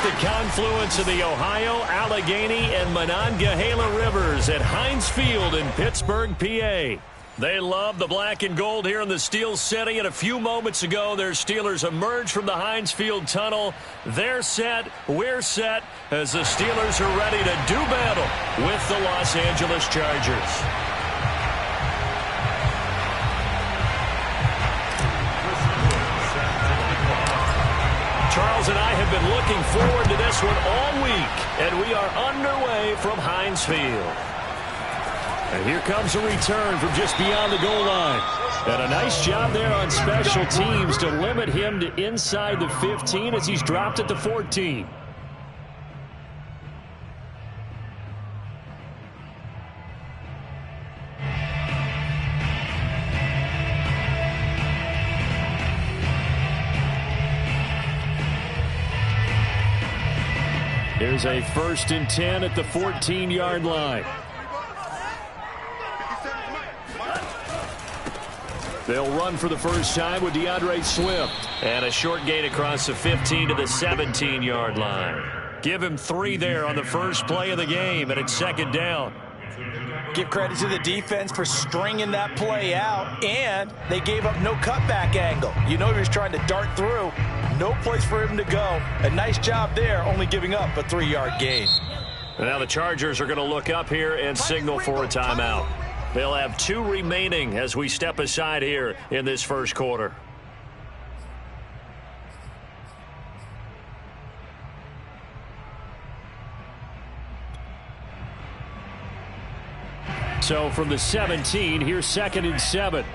the confluence of the Ohio, Allegheny, and Monongahela Rivers at Heinz Field in Pittsburgh, PA. They love the black and gold here in the Steel City, and a few moments ago, their Steelers emerged from the Heinz Field tunnel. They're set, we're set, as the Steelers are ready to do battle with the Los Angeles Chargers. Charles and I have been looking forward to this one all week, and we are underway from Heinz Field. And here comes a return from just beyond the goal line. And a nice job there on special teams to limit him to inside the 15 as he's dropped it to 14. Here's a 1st and 10 at the 14-yard line. They'll run for the first time with DeAndre Swift. And a short gain across the 15 to the 17-yard line. Give him 3 there on the first play of the game, and it's 2nd down. Give credit to the defense for stringing that play out, and they gave up no cutback angle. You know he was trying to dart through. No place for him to go. A nice job there, only giving up a 3-yard gain. And now the Chargers are going to look up here and signal for a timeout. They'll have 2 remaining as we step aside here in this first quarter. So from the 17, here's 2nd and 7.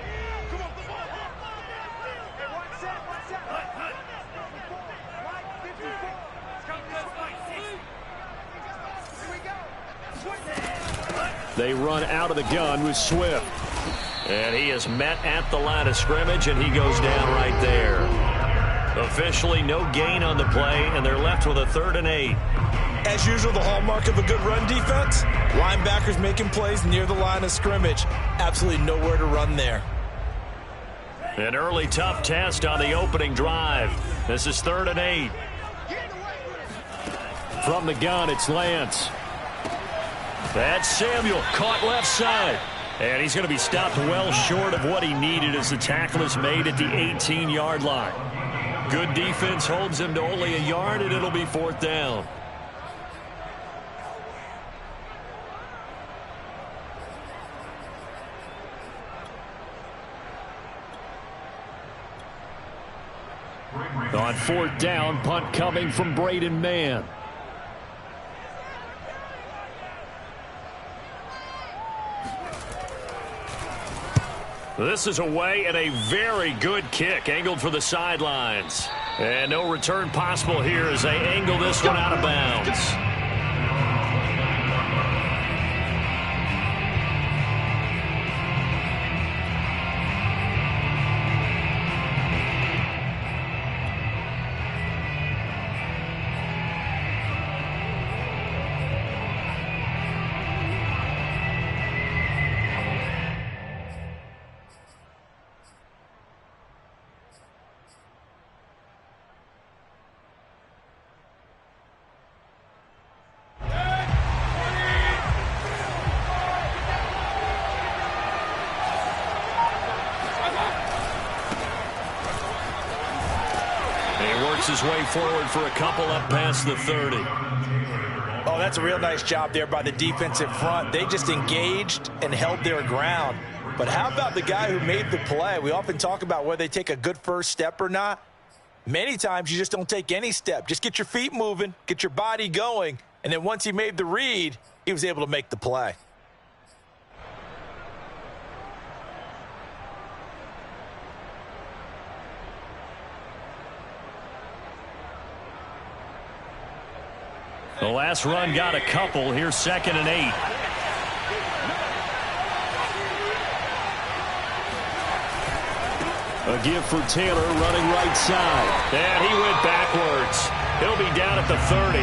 They run out of the gun with Swift. And he is met at the line of scrimmage, and he goes down right there. Officially no gain on the play, and they're left with a 3rd and 8. As usual, the hallmark of a good run defense, linebackers making plays near the line of scrimmage. Absolutely nowhere to run there. An early tough test on the opening drive. This is 3rd and 8. From the gun, it's Lance. That's Samuel, caught left side. And he's going to be stopped well short of what he needed as the tackle is made at the 18-yard line. Good defense holds him to only a yard, and it'll be 4th down. On 4th down, punt coming from Braden Mann. This is away, and a very good kick angled for the sidelines. And no return possible here as they angle this one out of bounds. His way forward for a couple up past the 30. Oh, that's a real nice job there by the defensive front. They just engaged and held their ground. But how about the guy who made the play? We often talk about whether they take a good first step or not. Many times you just don't take any step. Just get your feet moving, get your body going, and then once he made the read, he was able to make the play. The last run got a couple. Here's 2nd and 8. A give for Taylor running right side. And he went backwards. He'll be down at the 30.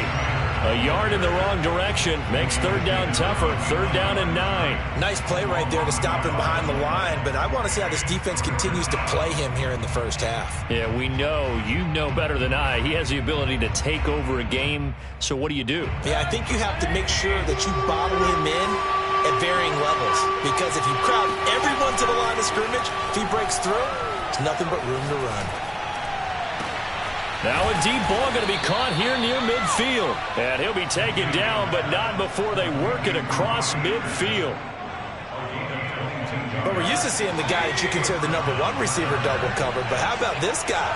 A yard in the wrong direction makes third down tougher. Third down and 9. Nice play right there to stop him behind the line, but I want to see how this defense continues to play him here in the first half. Yeah, we know. You know better than I. He has the ability to take over a game, so what do you do? Yeah, I think you have to make sure that you bottle him in at varying levels, because if you crowd everyone to the line of scrimmage, if he breaks through, there's nothing but room to run. Now a deep ball going to be caught here near midfield. And he'll be taken down, but not before they work it across midfield. But we're used to seeing the guy that you consider the #1 receiver double covered. But how about this guy?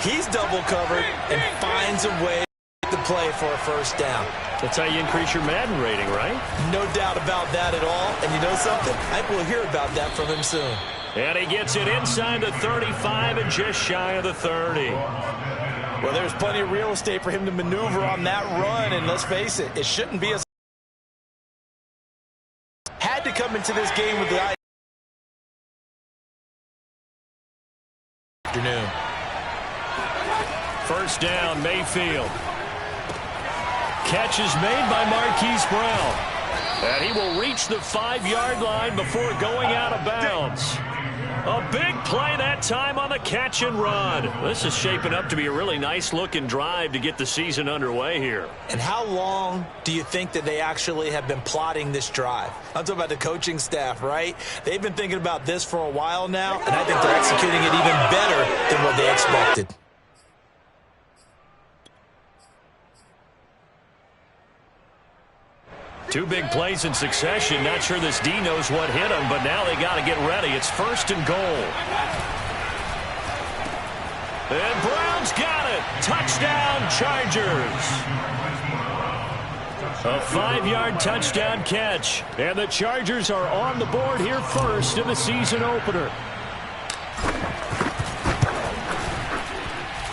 He's double covered and finds a way to play for a first down. That's how you increase your Madden rating, right? No doubt about that at all. And you know something? I think we'll hear about that from him soon. And he gets it inside the 35 and just shy of the 30. Well, there's plenty of real estate for him to maneuver on that run, and let's face it, it shouldn't be as had to come into this game with the afternoon. First down, Mayfield. Catch is made by Marquise Brown. And he will reach the 5-yard line before going out of bounds. A big play that time on the catch and run. This is shaping up to be a really nice-looking drive to get the season underway here. And how long do you think that they actually have been plotting this drive? I'm talking about the coaching staff, right? They've been thinking about this for a while now, and I think they're executing it even better than what they expected. Two big plays in succession. Not sure this D knows what hit him, but now they got to get ready. It's first and goal. And Brown's got it. Touchdown, Chargers. A 5-yard touchdown catch. And the Chargers are on the board here first in the season opener.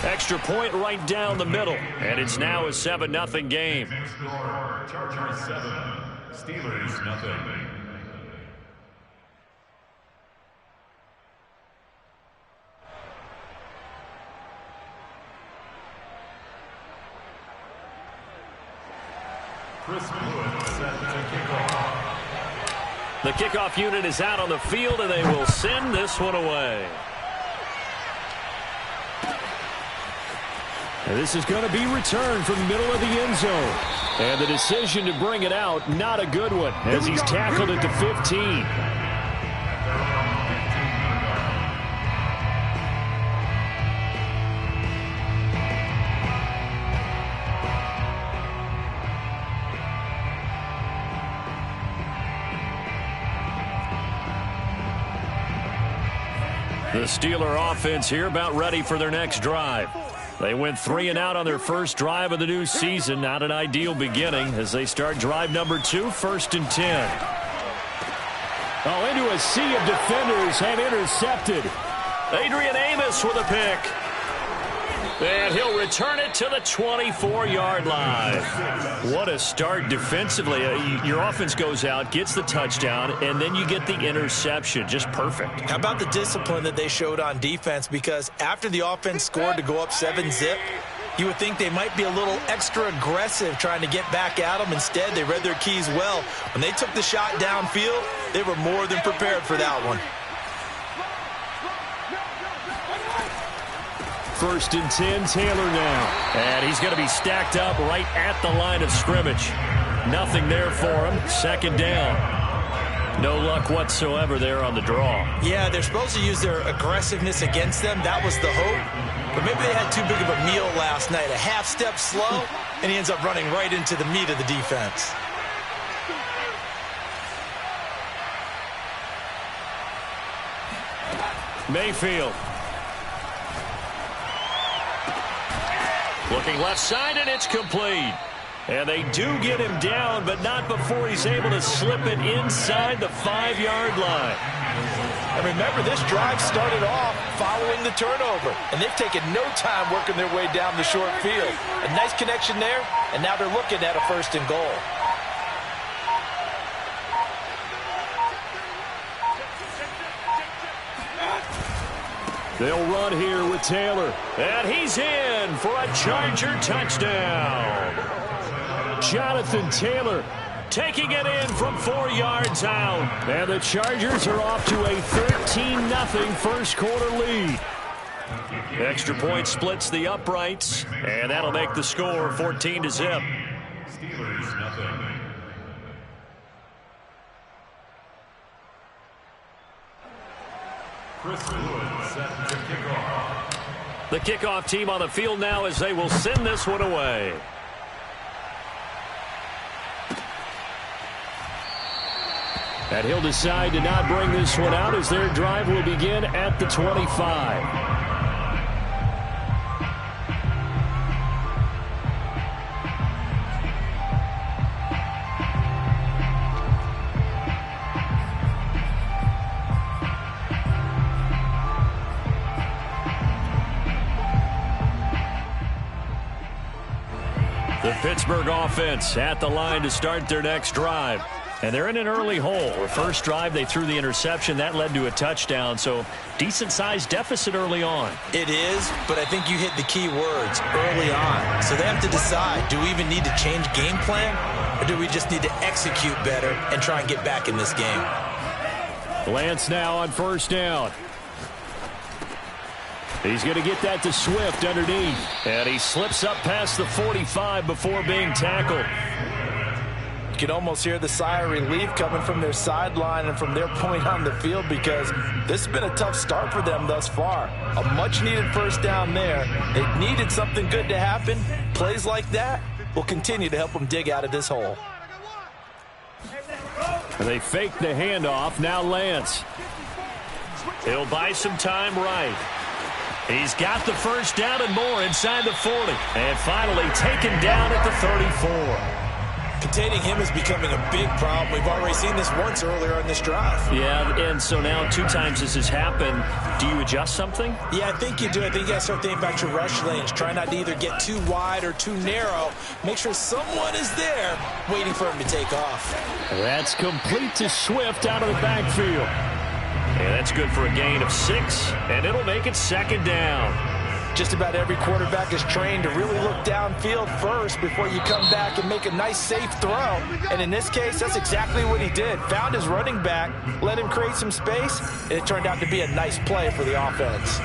Extra point right down the middle. And it's now a 7-0 game. Chargers 7, Steelers 0. Chris Wood set to kickoff. The kickoff unit is out on the field, and they will send this one away. And this is going to be returned from the middle of the end zone. And the decision to bring it out, not a good one, as he's tackled at the 15. The Steeler offense here about ready for their next drive. They went 3 and out on their first drive of the new season. Not an ideal beginning as they start drive number 2, first and 10. Oh, into a sea of defenders and intercepted. Adrian Amos with a pick. And he'll return it to the 24-yard line. What a start defensively. Your offense goes out, gets the touchdown, and then you get the interception. Just perfect. How about the discipline that they showed on defense? Because after the offense scored to go up 7-zip, you would think they might be a little extra aggressive trying to get back at them. Instead, they read their keys well. When they took the shot downfield, they were more than prepared for that one. First and 10, Taylor now. And he's going to be stacked up right at the line of scrimmage. Nothing there for him. Second down. No luck whatsoever there on the draw. Yeah, they're supposed to use their aggressiveness against them. That was the hope. But maybe they had too big of a meal last night. A half step slow, and he ends up running right into the meat of the defense. Mayfield. Looking left side, and it's complete. And they do get him down, but not before he's able to slip it inside the 5-yard line. And remember, this drive started off following the turnover, and they've taken no time working their way down the short field. A nice connection there, and now they're looking at a first and goal. They'll run here with Taylor. And he's in for a Charger touchdown. Jonathan Taylor taking it in from 4 yards out. And the Chargers are off to a 13-0 first quarter lead. Extra point splits the uprights, and that'll make the score 14-0. Steelers nothing. Chris Wood set to kick off. The kickoff team on the field now as they will send this one away. And he'll decide to not bring this one out as their drive will begin at the 25. The Pittsburgh offense at the line to start their next drive. And they're in an early hole. The first drive, they threw the interception. That led to a touchdown. So decent-sized deficit early on. It is, but I think you hit the key words early on. So they have to decide, do we even need to change game plan? Or do we just need to execute better and try and get back in this game? Lance now on first down. He's going to get that to Swift underneath. And he slips up past the 45 before being tackled. You can almost hear the sigh of relief coming from their sideline and from their point on the field because this has been a tough start for them thus far. A much-needed first down there. They needed something good to happen. Plays like that will continue to help them dig out of this hole. They fake the handoff. Now Lance. He'll buy some time right. He's got the first down and more inside the 40. And finally taken down at the 34. Containing him is becoming a big problem. We've already seen this once earlier on this drive. Yeah, and so now 2 times this has happened. Do you adjust something? Yeah, I think you do. I think you got to start thinking about your rush lanes. Try not to either get too wide or too narrow. Make sure someone is there waiting for him to take off. That's complete to Swift out of the backfield. And that's good for a gain of 6, and it'll make it second down. Just about every quarterback is trained to really look downfield first before you come back and make a nice, safe throw. And in this case, that's exactly what he did. Found his running back, let him create some space, and it turned out to be a nice play for the offense.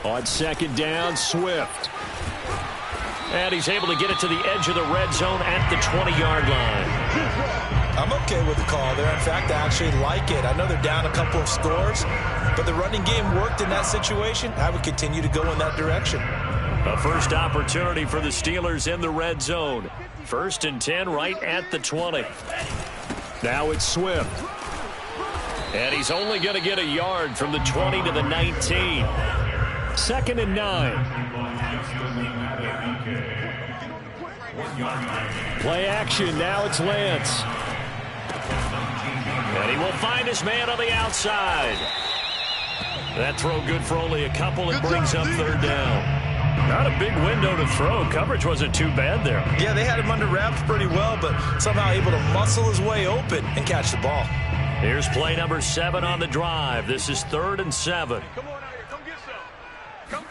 On second down, Swift. And he's able to get it to the edge of the red zone at the 20-yard line. I'm okay with the call there. In fact, I actually like it. I know they're down a couple of scores, but the running game worked in that situation. I would continue to go in that direction. A first opportunity for the Steelers in the red zone. 1st and 10 right at the 20. Now it's Swift. And he's only going to get a yard from the 20 to the 19. 2nd and 9. Play action. Now it's Lance. And he will find his man on the outside. That throw good for only a couple and brings up 3rd down. Not a big window to throw. Coverage wasn't too bad there. Yeah, they had him under wraps pretty well, but somehow able to muscle his way open and catch the ball. Here's play number 7 on the drive. This is 3rd and 7. Come on out here. Come get some. Come.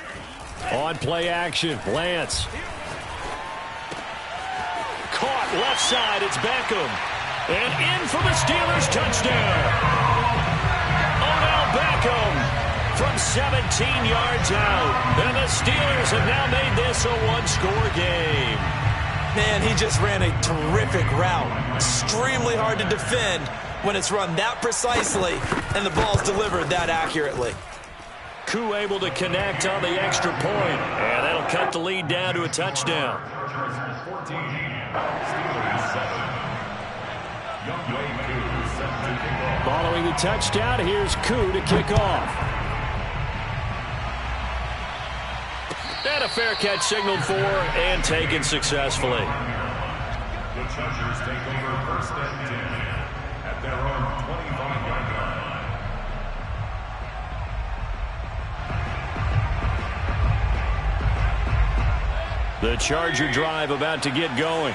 On play action, Lance. Caught left side. It's Beckham. And in for the Steelers touchdown. Odell Beckham from 17 yards out. And the Steelers have now made this a 1-score game. Man, he just ran a terrific route. Extremely hard to defend when it's run that precisely and the ball's delivered that accurately. Koo able to connect on the extra point. And that'll cut the lead down to a touchdown. 14. Steelers 7. Following the touchdown, here's Koo to kick off. And a fair catch signaled for and taken successfully. The Chargers take over 1st and 10 at their own 25-yard line. The Charger drive about to get going.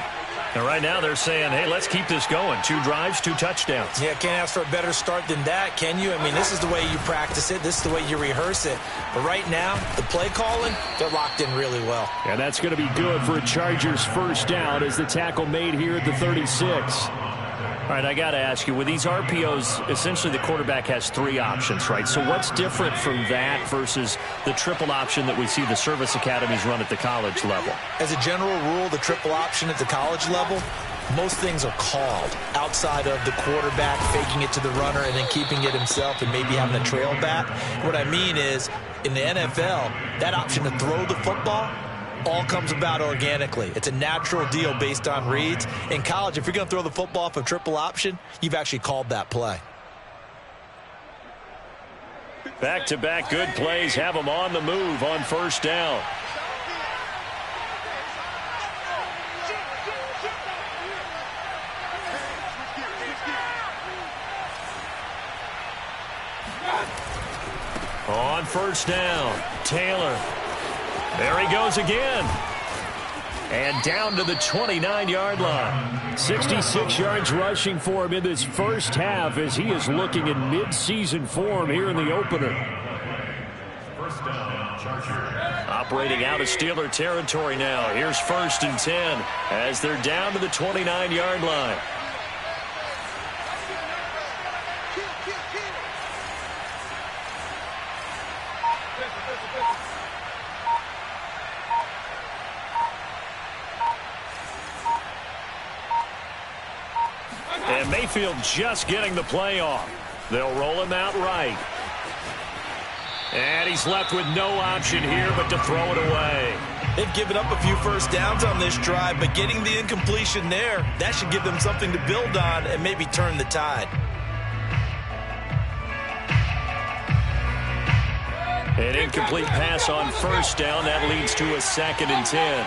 And right now they're saying, hey, let's keep this going. 2 drives, 2 touchdowns. Yeah, can't ask for a better start than that, can you? I mean, this is the way you practice it. This is the way you rehearse it. But right now, the play calling, they're locked in really well. And that's going to be good for a Chargers first down as the tackle made here at the 36. All right, I got to ask you, with these RPOs, essentially the quarterback has 3 options, right? So what's different from that versus the triple option that we see the service academies run at the college level? As a general rule, the triple option at the college level, most things are called outside of the quarterback faking it to the runner and then keeping it himself and maybe having a trail back. What I mean is, in the NFL, that option to throw the football all comes about organically. It's a natural deal based on reads. In college, if you're going to throw the football off a triple option, you've actually called that play. Back-to-back good plays have them on the move on first down. On first down, Taylor. There he goes again. And down to the 29-yard line. 66 yards rushing for him in this first half as he is looking in mid-season form here in the opener. First down, Chargers. Operating out of Steeler territory now. Here's 1st and 10 as they're down to the 29-yard line. And Mayfield just getting the play off. They'll roll him out right. And he's left with no option here but to throw it away. They've given up a few first downs on this drive, but getting the incompletion there, that should give them something to build on and maybe turn the tide. An incomplete pass on first down. That leads to a 2nd and 10.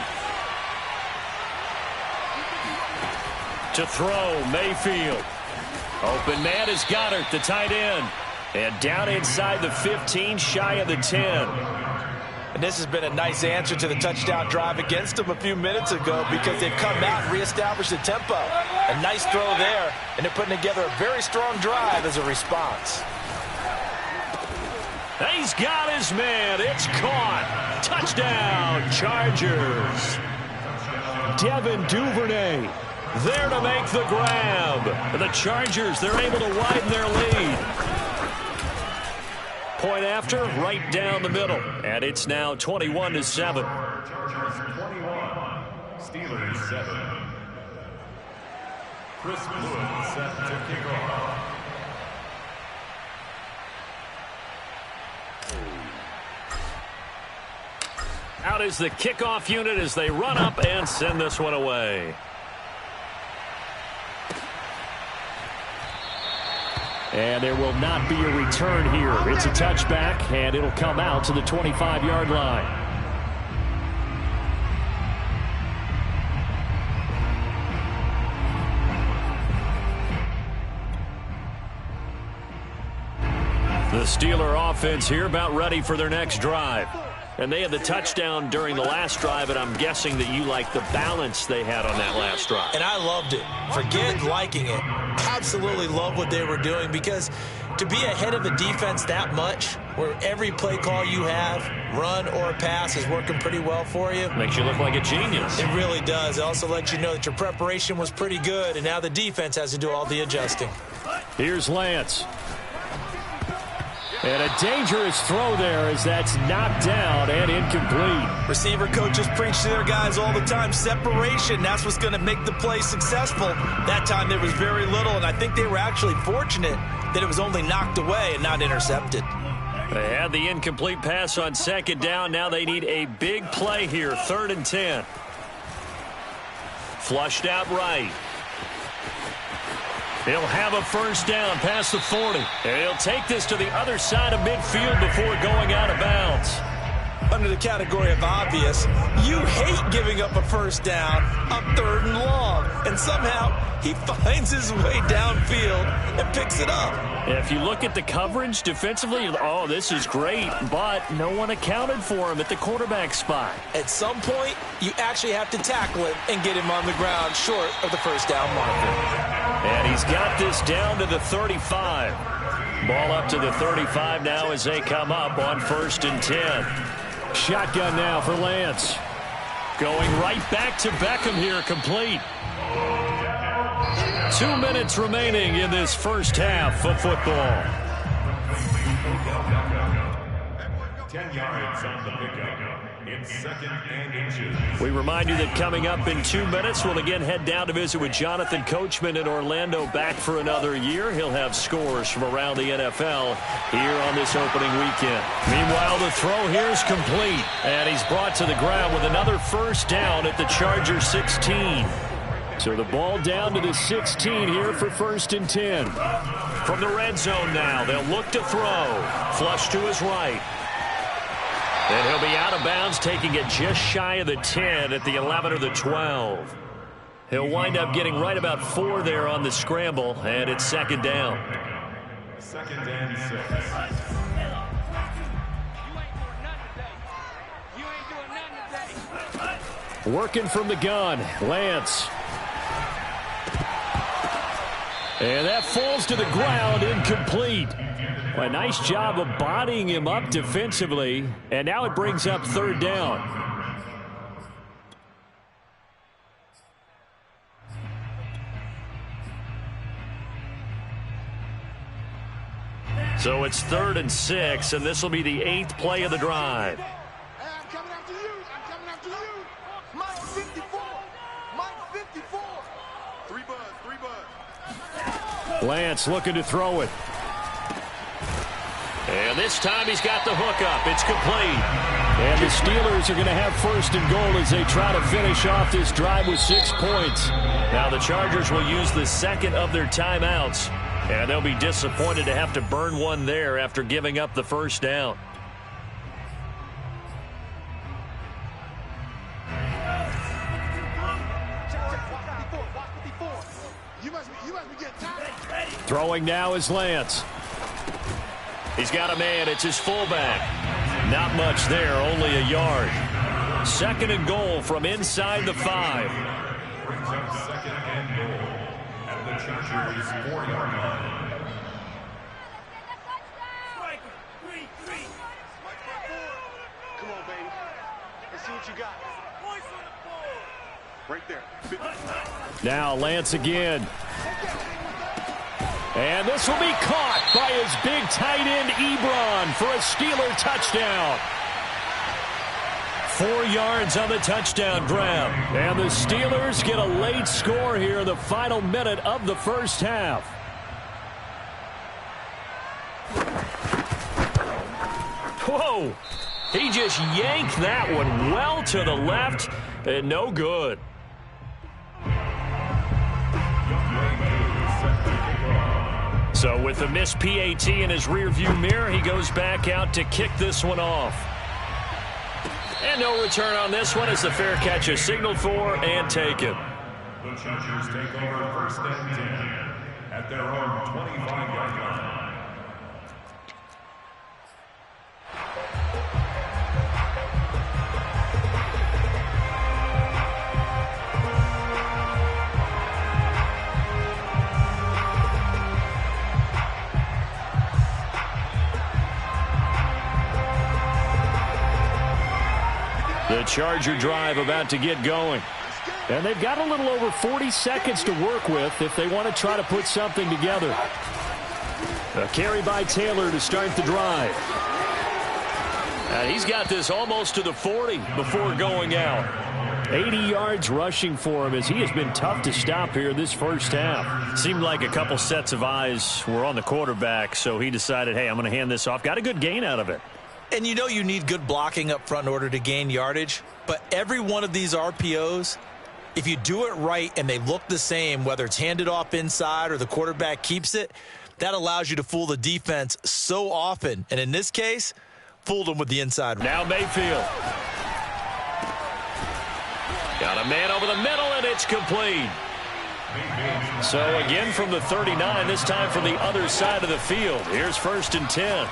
To throw, Mayfield. Open man is Goddard, the tight end. And down inside the 15, shy of the 10. And this has been a nice answer to the touchdown drive against them a few minutes ago because they've come out and reestablished the tempo. A nice throw there, and they're putting together a very strong drive as a response. He's got his man. It's caught. Touchdown, Chargers. Devin Duvernay there to make the grab. And the Chargers, they're able to widen their lead. Point after, right down the middle. And it's now 21-7. Chargers 21, Steelers 7. Chris Lewis set to kick off. Out is the kickoff unit as they run up and send this one away. And there will not be a return here. It's a touchback, and it'll come out to the 25-yard line. The Steeler offense here about ready for their next drive. And they had the touchdown during the last drive, and I'm guessing that you like the balance they had on that last drive. And I loved it. Forget liking it. Absolutely love what they were doing because to be ahead of a defense that much, where every play call you have, run or pass, is working pretty well for you. Makes you look like a genius. It really does. It also lets you know that your preparation was pretty good, and now the defense has to do all the adjusting. Here's Lance. And a dangerous throw there as that's knocked down and incomplete. Receiver coaches preach to their guys all the time. Separation, that's what's going to make the play successful. That time there was very little, and I think they were actually fortunate that it was only knocked away and not intercepted. They had the incomplete pass on second down. Now they need a big play here, 3rd and 10. Flushed out right. He'll have a first down past the 40. And he'll take this to the other side of midfield before going out of bounds. under the category of obvious. You hate giving up a first down on 3rd and long. And somehow he finds his way downfield and picks it up. If you look at the coverage defensively, oh, this is great, but no one accounted for him at the quarterback spot. At some point, you actually have to tackle him and get him on the ground short of the first down marker. And he's got this down to the 35. Ball up to the 35 now as they come up on 1st and 10. Shotgun now for Lance. Going right back to Beckham here, complete. 2 minutes remaining in this first half of football. 10 yards on the pickup. It's 2nd and inches. We remind you that coming up in 2 minutes, we'll again head down to visit with Jonathan Coachman in Orlando, back for another year. He'll have scores from around the NFL here on this opening weekend. Meanwhile, the throw here is complete, and he's brought to the ground with another first down at the Charger 16. So the ball down to the 16 here for 1st and 10. From the red zone now, they'll look to throw. Flush to his right. And he'll be out of bounds, taking it just shy of the 10 at the 11 or the 12. He'll wind up getting right about 4 there on the scramble, and it's 2nd down. 2nd and 6. Working from the gun, Lance. And that falls to the ground, incomplete. A nice job of bodying him up defensively, and now it brings up 3rd down. So it's 3rd and 6, and this will be the 8th play of the drive. I'm coming after you. I'm coming after you. Mike 54. Mike 54. 3 buzz. Lance looking to throw it. And this time he's got the hook up. It's complete. And the Steelers are going to have 1st and goal as they try to finish off this drive with 6 points. Now the Chargers will use the 2nd of their timeouts. And they'll be disappointed to have to burn one there after giving up the first down. Throwing now is Lance. He's got a man. It's his fullback. Not much there, only a yard. 2nd and goal from inside the 5. Brings up 2nd and goal at the Chargers 4-yard line. Come on, baby. Let's see what you got. Right there. Now Lance again. And this will be caught by his big tight end, Ebron, for a Steeler touchdown. 4 yards on the touchdown grab. And the Steelers get a late score here in the final minute of the first half. Whoa! He just yanked that one well to the left, and no good. So with the missed PAT in his rearview mirror, he goes back out to kick this one off. And no return on this one as the fair catch is signaled for and taken. The Chargers take over 1st and 10 at their own 25-yard line. The Charger drive about to get going. And they've got a little over 40 seconds to work with if they want to try to put something together. A carry by Taylor to start the drive. He's got this almost to the 40 before going out. 80 yards rushing for him as he has been tough to stop here this first half. Seemed like a couple sets of eyes were on the quarterback, so he decided, hey, I'm going to hand this off. Got a good gain out of it. And you know you need good blocking up front in order to gain yardage. But every one of these RPOs, if you do it right and they look the same, whether it's handed off inside or the quarterback keeps it, that allows you to fool the defense so often. And in this case, fooled him with the inside. Now Mayfield. Got a man over the middle, and it's complete. So again from the 39, this time from the other side of the field. Here's 1st and 10.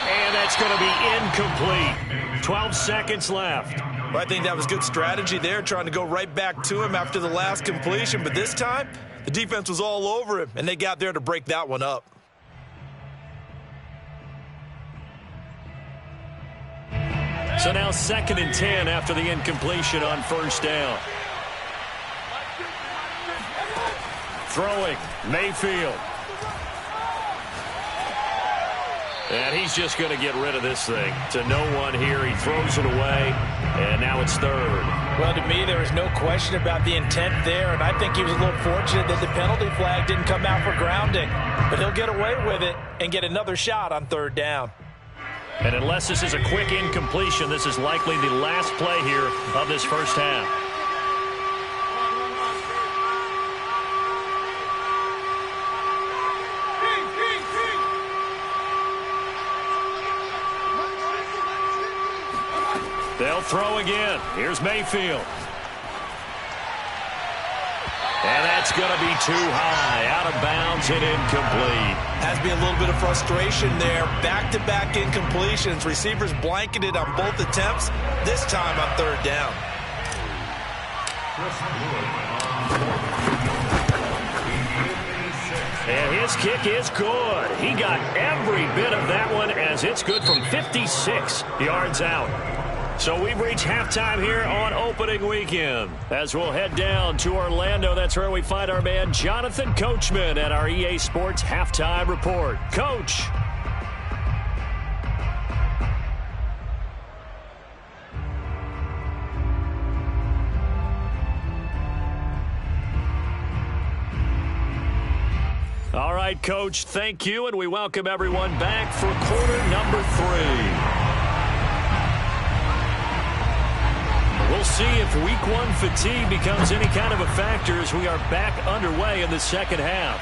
And that's going to be incomplete. 12 seconds left. Well, I think that was good strategy there, trying to go right back to him after the last completion. But this time, the defense was all over him, and they got there to break that one up. So now 2nd and 10 after the incompletion on 1st down. Throwing, Mayfield. And he's just going to get rid of this thing. To no one here. He throws it away, and now it's 3rd. Well, to me, there is no question about the intent there, and I think he was a little fortunate that the penalty flag didn't come out for grounding. But he'll get away with it and get another shot on 3rd down. And unless this is a quick incompletion, this is likely the last play here of this first half. They'll throw again. Here's Mayfield. And that's going to be too high. Out of bounds and incomplete. Has to be a little bit of frustration there. Back-to-back incompletions. Receivers blanketed on both attempts. This time on 3rd down. And his kick is good. He got every bit of that one as it's good from 56 yards out. So we've reached halftime here on opening weekend. As we'll head down to Orlando, that's where we find our man Jonathan Coachman at our EA Sports Halftime Report. Coach. All right, Coach, thank you, and we welcome everyone back for quarter number 3. We'll see if week 1 fatigue becomes any kind of a factor as we are back underway in the second half.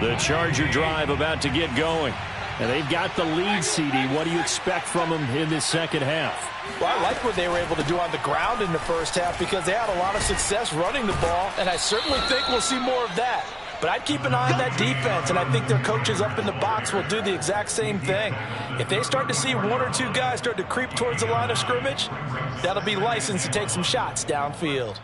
The Charger drive about to get going. And they've got the lead, CD. What do you expect from them in this second half? Well, I like what they were able to do on the ground in the first half because they had a lot of success running the ball, and I certainly think we'll see more of that. But I'd keep an eye on that defense, and I think their coaches up in the box will do the exact same thing. If they start to see 1 or 2 guys start to creep towards the line of scrimmage, that'll be licensed to take some shots downfield.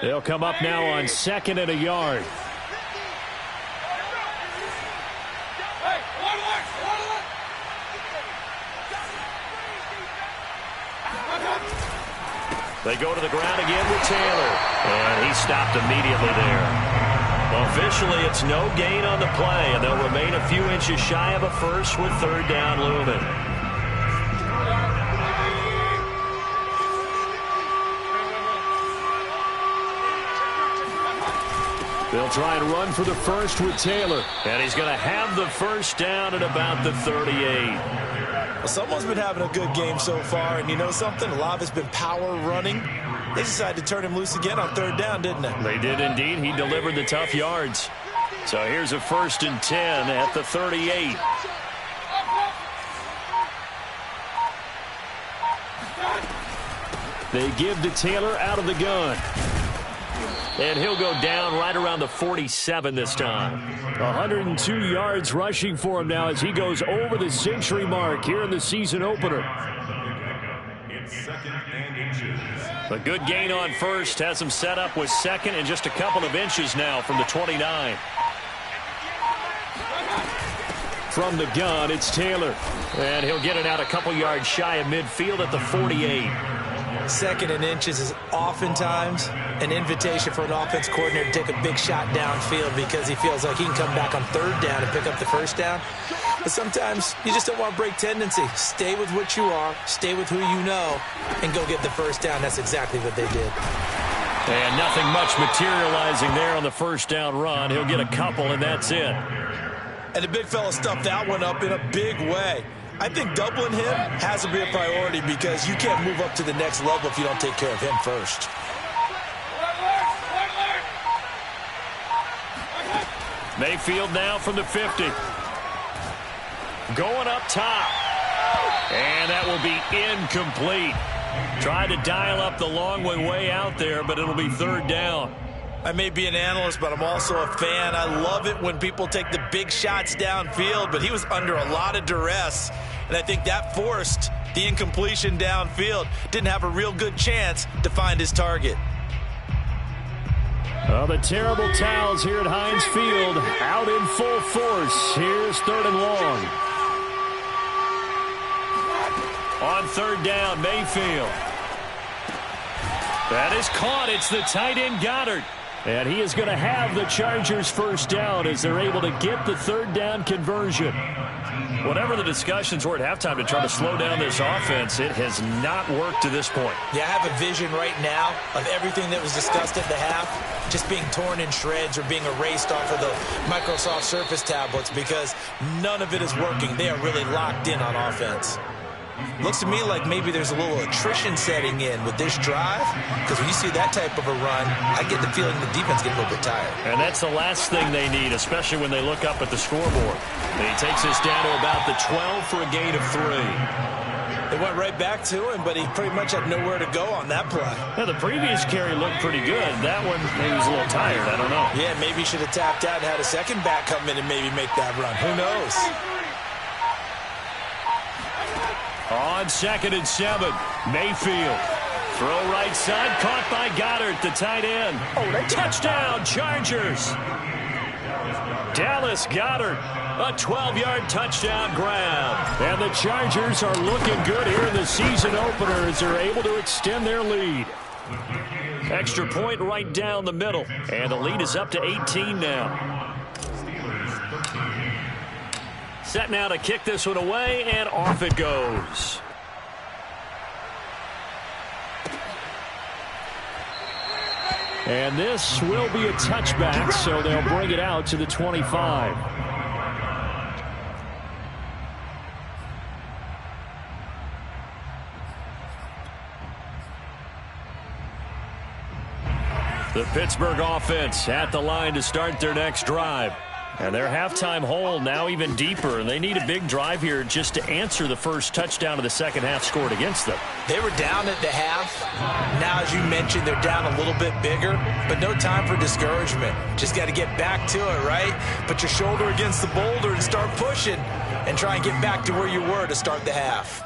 They'll come up now on 2nd and a yard. They go to the ground again with Taylor. And he stopped immediately there. Officially, it's no gain on the play, and they'll remain a few inches shy of a first with 3rd down looming. They'll try and run for the first with Taylor. And he's going to have the first down at about the 38. Well, someone's been having a good game so far, and you know something? A lot of it's been power running. They decided to turn him loose again on 3rd down, didn't they? They did indeed. He delivered the tough yards. So here's a 1st and 10 at the 38. They give to Taylor out of the gun. And he'll go down right around the 47 this time. 102 yards rushing for him now as he goes over the century mark here in the season opener. It's 2nd and inches. A good gain on first has him set up with 2nd and just a couple of inches now from the 29. From the gun, it's Taylor. And he'll get it out a couple yards shy of midfield at the 48. 2nd and inches is oftentimes an invitation for an offense coordinator to take a big shot downfield because he feels like he can come back on 3rd down and pick up the first down. But sometimes you just don't want to break tendency. Stay with what you are, stay with who you know, and go get the first down. That's exactly what they did. And nothing much materializing there on the first down run. He'll get a couple, and that's it. And the big fella stuffed that one up in a big way. I think doubling him has to be a priority because you can't move up to the next level if you don't take care of him first. Mayfield now from the 50. Going up top. And that will be incomplete. Tried to dial up the long way out there, but it'll be third down. I may be an analyst, but I'm also a fan. I love it when people take the big shots downfield, but he was under a lot of duress, and I think that forced the incompletion downfield. Didn't have a real good chance to find his target. Well, the terrible towels here at Heinz Field out in full force. Here's third and long. On third down, Mayfield. That is caught. It's the tight end, Goddard. And he is going to have the Chargers first down as they're able to get the third down conversion. Whatever the discussions were at halftime to try to slow down this offense, it has not worked to this point. Yeah, I have a vision right now of everything that was discussed at the half just being torn in shreds or being erased off of the Microsoft Surface tablets because none of it is working. They are really locked in on offense. Looks to me like maybe there's a little attrition setting in with this drive because when you see that type of a run, I get the feeling the defense gets a little bit tired. And that's the last thing they need, especially when they look up at the scoreboard. And he takes us down to about the 12 for a gain of 3. They went right back to him, but he pretty much had nowhere to go on that play. Yeah, the previous carry looked pretty good. That one, maybe he was a little tired. I don't know. Yeah, maybe he should have tapped out and had a second back come in and maybe make that run. Who knows? On 2nd and 7, Mayfield. Throw right side, caught by Goddard, the tight end. Touchdown, Chargers. Dallas Goedert, a 12-yard touchdown grab. And the Chargers are looking good here in the season opener as they're able to extend their lead. Extra point right down the middle. And the lead is up to 18 now. Set now to kick this one away, and off it goes. And this will be a touchback, so they'll bring it out to the 25. The Pittsburgh offense at the line to start their next drive. And their halftime hole now even deeper. And they need a big drive here just to answer the first touchdown of the second half scored against them. They were down at the half. Now, as you mentioned, they're down a little bit bigger, but no time for discouragement. Just got to get back to it, right? Put your shoulder against the boulder and start pushing and try and get back to where you were to start the half.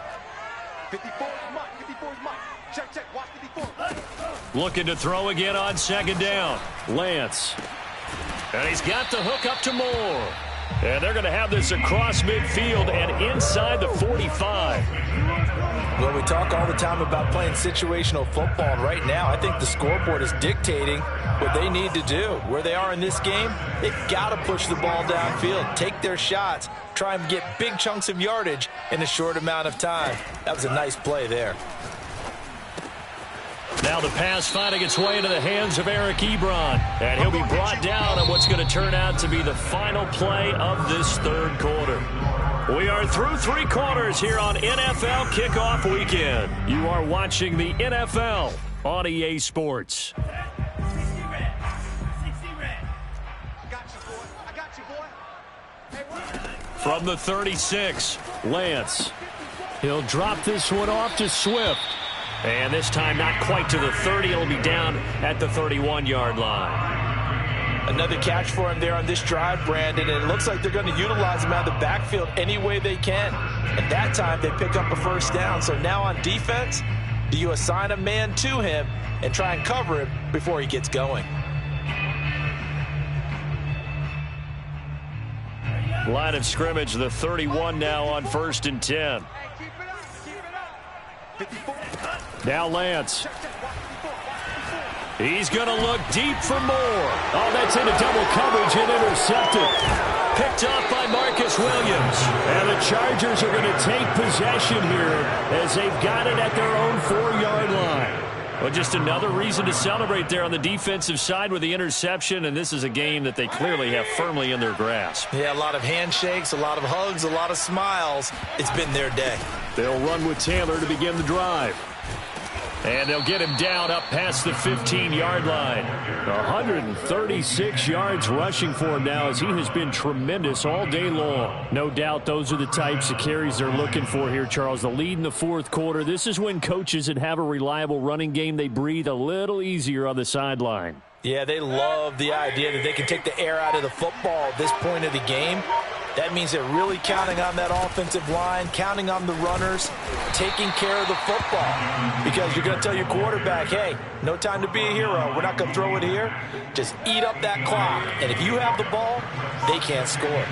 54 is mine. 54 is mine. Check, check. Watch 54. Looking to throw again on second down. Lance. And he's got the hook up to Moore. And they're going to have this across midfield and inside the 45. Well, we talk all the time about playing situational football, and right now I think the scoreboard is dictating what they need to do. Where they are in this game, they've got to push the ball downfield, take their shots, try and get big chunks of yardage in a short amount of time. That was a nice play there. Now the pass finding its way into the hands of Eric Ebron. And he'll be brought down on what's going to turn out to be the final play of this third quarter. We are through 3 quarters here on NFL Kickoff Weekend. You are watching the NFL on EA Sports. From the 36, Lance. He'll drop this one off to Swift. And this time not quite to the 30. It'll be down at the 31-yard line. Another catch for him there on this drive, Brandon, and it looks like they're going to utilize him out of the backfield any way they can. And that time they pick up a first down. So now on defense, do you assign a man to him and try and cover him before he gets going? Line of scrimmage, the 31 now on 1st and 10. Now Lance. He's going to look deep for Moore. Oh, that's into double coverage and intercepted. Picked off by Marcus Williams. And the Chargers are going to take possession here as they've got it at their own 4-yard line. Well, just another reason to celebrate there on the defensive side with the interception, and this is a game that they clearly have firmly in their grasp. Yeah, a lot of handshakes, a lot of hugs, a lot of smiles. It's been their day. They'll run with Taylor to begin the drive. And they'll get him down up past the 15-yard line. 136 yards rushing for him now as he has been tremendous all day long. No doubt those are the types of carries they're looking for here, Charles. The lead in the fourth quarter. This is when coaches that have a reliable running game, they breathe a little easier on the sideline. Yeah, they love the idea that they can take the air out of the football at this point of the game. That means they're really counting on that offensive line, counting on the runners, taking care of the football. Because you're going to tell your quarterback, hey, no time to be a hero. We're not going to throw it here. Just eat up that clock. And if you have the ball, they can't score.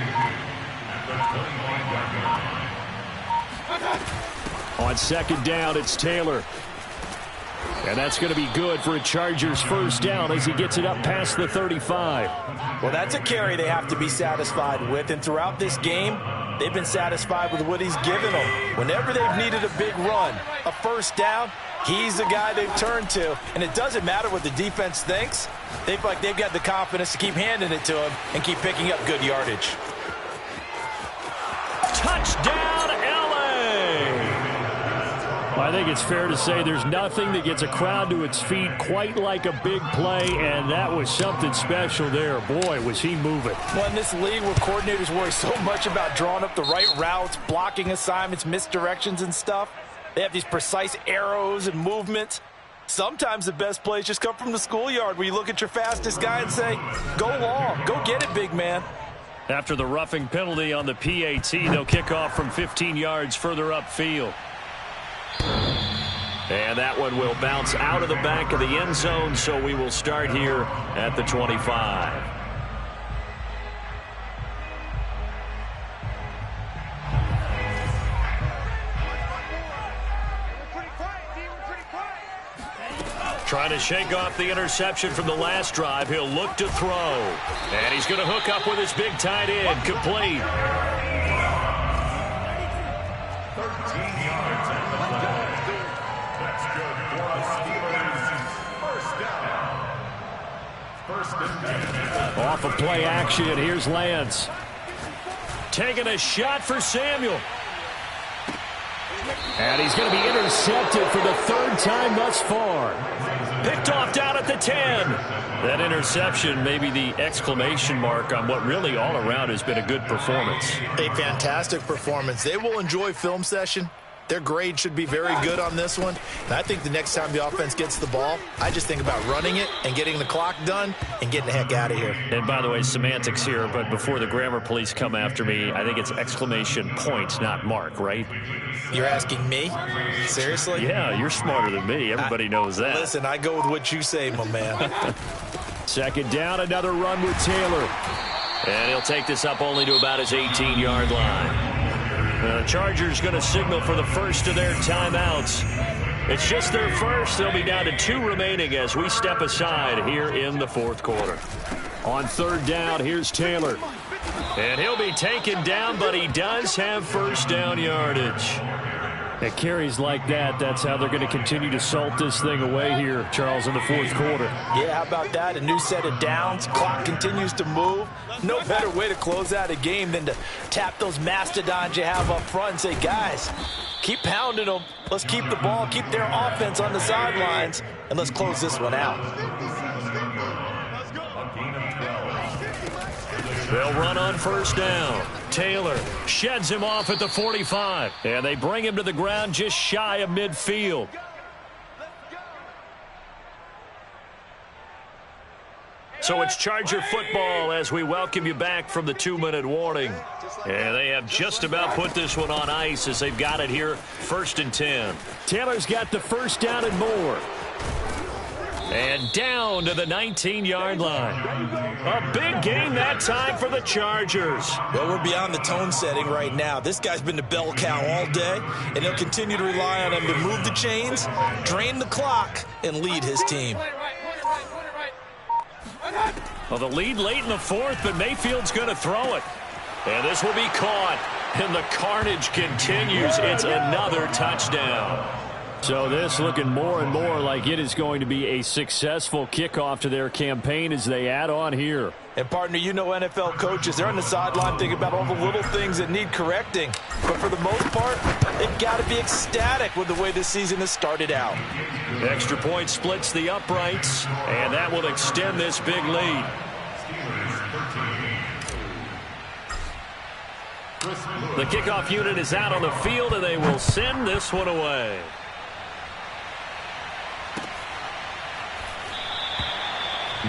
On second down, it's Taylor. And that's going to be good for a Chargers first down as he gets it up past the 35. Well, that's a carry they have to be satisfied with. And throughout this game, they've been satisfied with what he's given them. Whenever they've needed a big run, a first down, he's the guy they've turned to. And it doesn't matter what the defense thinks. They feel like they've got the confidence to keep handing it to him and keep picking up good yardage. Touchdown, L.A.! I think it's fair to say there's nothing that gets a crowd to its feet quite like a big play, and that was something special there. Boy, was he moving. Well, in this league where coordinators worry so much about drawing up the right routes, blocking assignments, misdirections and stuff, they have these precise arrows and movements. Sometimes the best plays just come from the schoolyard where you look at your fastest guy and say, go long, go get it, big man. After the roughing penalty on the PAT, they'll kick off from 15 yards further upfield. And that one will bounce out of the back of the end zone, so we will start here at the 25. Trying to shake off the interception from the last drive. He'll look to throw. And he's going to hook up with his big tight end. Complete. 13 yards at the line. That's good for the Steelers. First down. First and 10. Off of play action, here's Lance. Taking a shot for Samuel. And he's going to be intercepted for the third time thus far. Picked off down at the 10. That interception may be the exclamation mark on what really all around has been a good performance. A fantastic performance. They will enjoy film session. Their grade should be very good on this one. And I think the next time the offense gets the ball, I just think about running it and getting the clock done and getting the heck out of here. And by the way, semantics here, but before the grammar police come after me, I think it's exclamation point, not mark, right? You're asking me? Seriously? Yeah, you're smarter than me. Everybody knows that. Listen, I go with what you say, my man. Second down, another run with Taylor. And he'll take this up only to about his 18-yard line. The Chargers going to signal for the first of their timeouts. It's just their first. They'll be down to 2 remaining as we step aside here in the fourth quarter. On third down, here's Taylor. And he'll be taken down, but he does have first down yardage. At carries like that, that's how they're going to continue to salt this thing away here, Charles, in the fourth quarter. Yeah, how about that? A new set of downs. Clock continues to move. No better way to close out a game than to tap those mastodons you have up front and say, guys, keep pounding them. Let's keep the ball, keep their offense on the sidelines, and let's close this one out. They'll run on first down. Taylor sheds him off at the 45. And they bring him to the ground just shy of midfield. So it's Charger football as we welcome you back from the 2-minute warning. And they have just about put this one on ice as they've got it here, 1st and 10. Taylor's got the first down and more. And down to the 19-yard line. A big game that time for the Chargers. Well, we're beyond the tone setting right now. This guy's been the bell cow all day, and he'll continue to rely on him to move the chains, drain the clock, and lead his team. Well, the lead late in the fourth, but Mayfield's going to throw it. And this will be caught. And the carnage continues. It's another touchdown. So this looking more and more like it is going to be a successful kickoff to their campaign as they add on here. And partner, you know NFL coaches, they're on the sideline thinking about all the little things that need correcting. But for the most part, they've got to be ecstatic with the way this season has started out. The extra point splits the uprights, and that will extend this big lead. The kickoff unit is out on the field, and they will send this one away.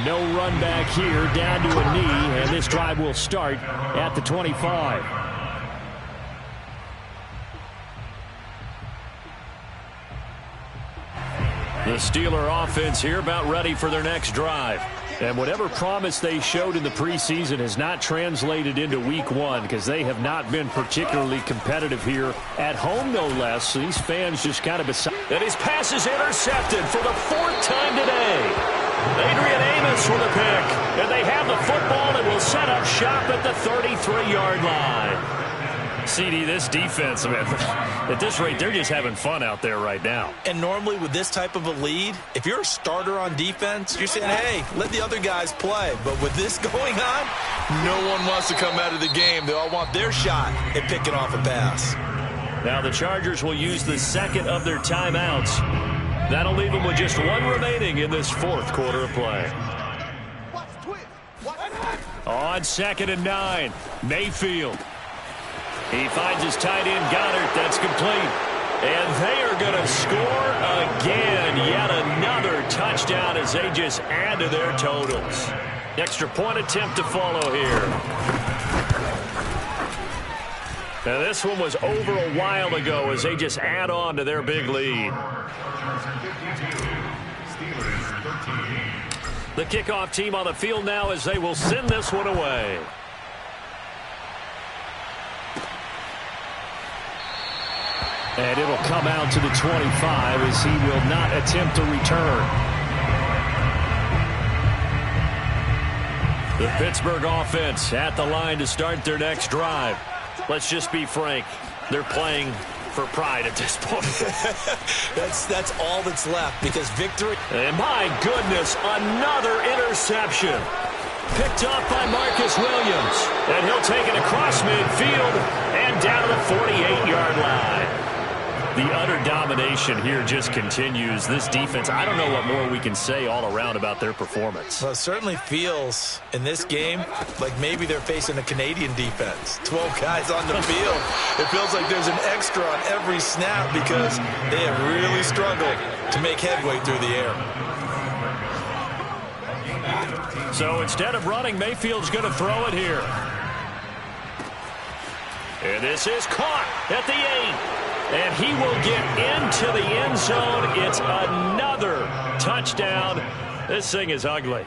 No run back here, down to a knee, and this drive will start at the 25. The Steeler offense here about ready for their next drive. And whatever promise they showed in the preseason has not translated into week one because they have not been particularly competitive here at home, no less. So these fans just kind of beside. And his pass is intercepted for the 4th time today. Adrian Amos with a pick. And they have the football and will set up shop at the 33-yard line. CD, this defense, man, at this rate, they're just having fun out there right now. And normally with this type of a lead, if you're a starter on defense, you're saying, hey, let the other guys play. But with this going on, no one wants to come out of the game. They all want their shot at picking off a pass. Now the Chargers will use the second of their timeouts. That'll leave them with just one remaining in this 4th quarter of play. On 2nd and 9, Mayfield. He finds his tight end, Goddard. That's complete. And they are going to score again. Yet another touchdown as they just add to their totals. Extra point attempt to follow here. Now this one was over a while ago as they just add on to their big lead. The kickoff team on the field now as they will send this one away. And it'll come out to the 25 as he will not attempt to return. The Pittsburgh offense at the line to start their next drive. Let's just be frank. They're playing for pride at this point. That's all that's left because victory. And my goodness, another interception. Picked up by Marcus Williams. And he'll take it across midfield and down to the 48-yard line. The utter domination here just continues. This defense, I don't know what more we can say all around about their performance. Well, it certainly feels in this game like maybe they're facing a Canadian defense. 12 guys on the field. It feels like there's an extra on every snap because they have really struggled to make headway through the air. So instead of running, Mayfield's going to throw it here. And this is caught at the 8. And he will get into the end zone. It's another touchdown. This thing is ugly.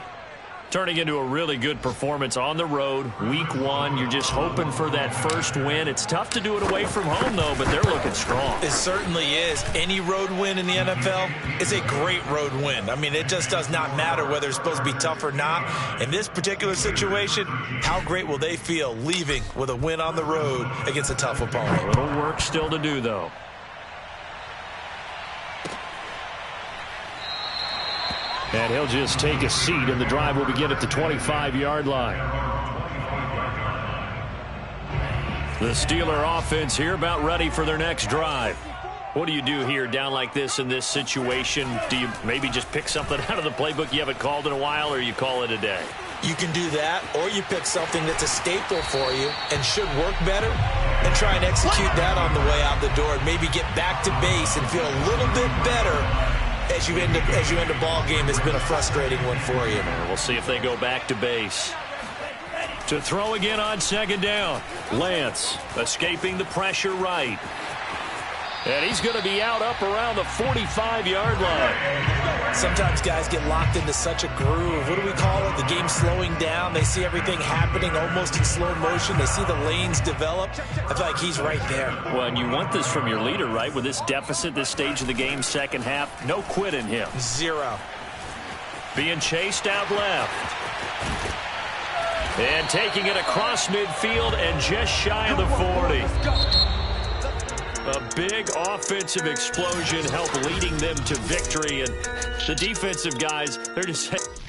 Turning into a really good performance on the road. Week 1, you're just hoping for that first win. It's tough to do it away from home, though, but they're looking strong. It certainly is. Any road win in the NFL is a great road win. I mean, it just does not matter whether it's supposed to be tough or not. In this particular situation, how great will they feel leaving with a win on the road against a tough opponent? A little work still to do, though. And he'll just take a seat, and the drive will begin at the 25-yard line. The Steeler offense here about ready for their next drive. What do you do here down like this in this situation? Do you maybe just pick something out of the playbook you haven't called in a while, or you call it a day? You can do that, or you pick something that's a staple for you and should work better and try and execute that on the way out the door and maybe get back to base and feel a little bit better as you end a ball game that's been a frustrating one for you. We'll see if they go back to base. To throw again on 2nd down. Lance escaping the pressure right. And he's going to be out up around the 45-yard line. Sometimes guys get locked into such a groove. What do we call it? The game slowing down. They see everything happening almost in slow motion. They see the lanes develop. I feel like he's right there. Well, and you want this from your leader, right? With this deficit, this stage of the game, second half, no quit in him. 0. Being chased out left. And taking it across midfield and just shy of the 40. A big offensive explosion help leading them to victory. And the defensive guys, they're just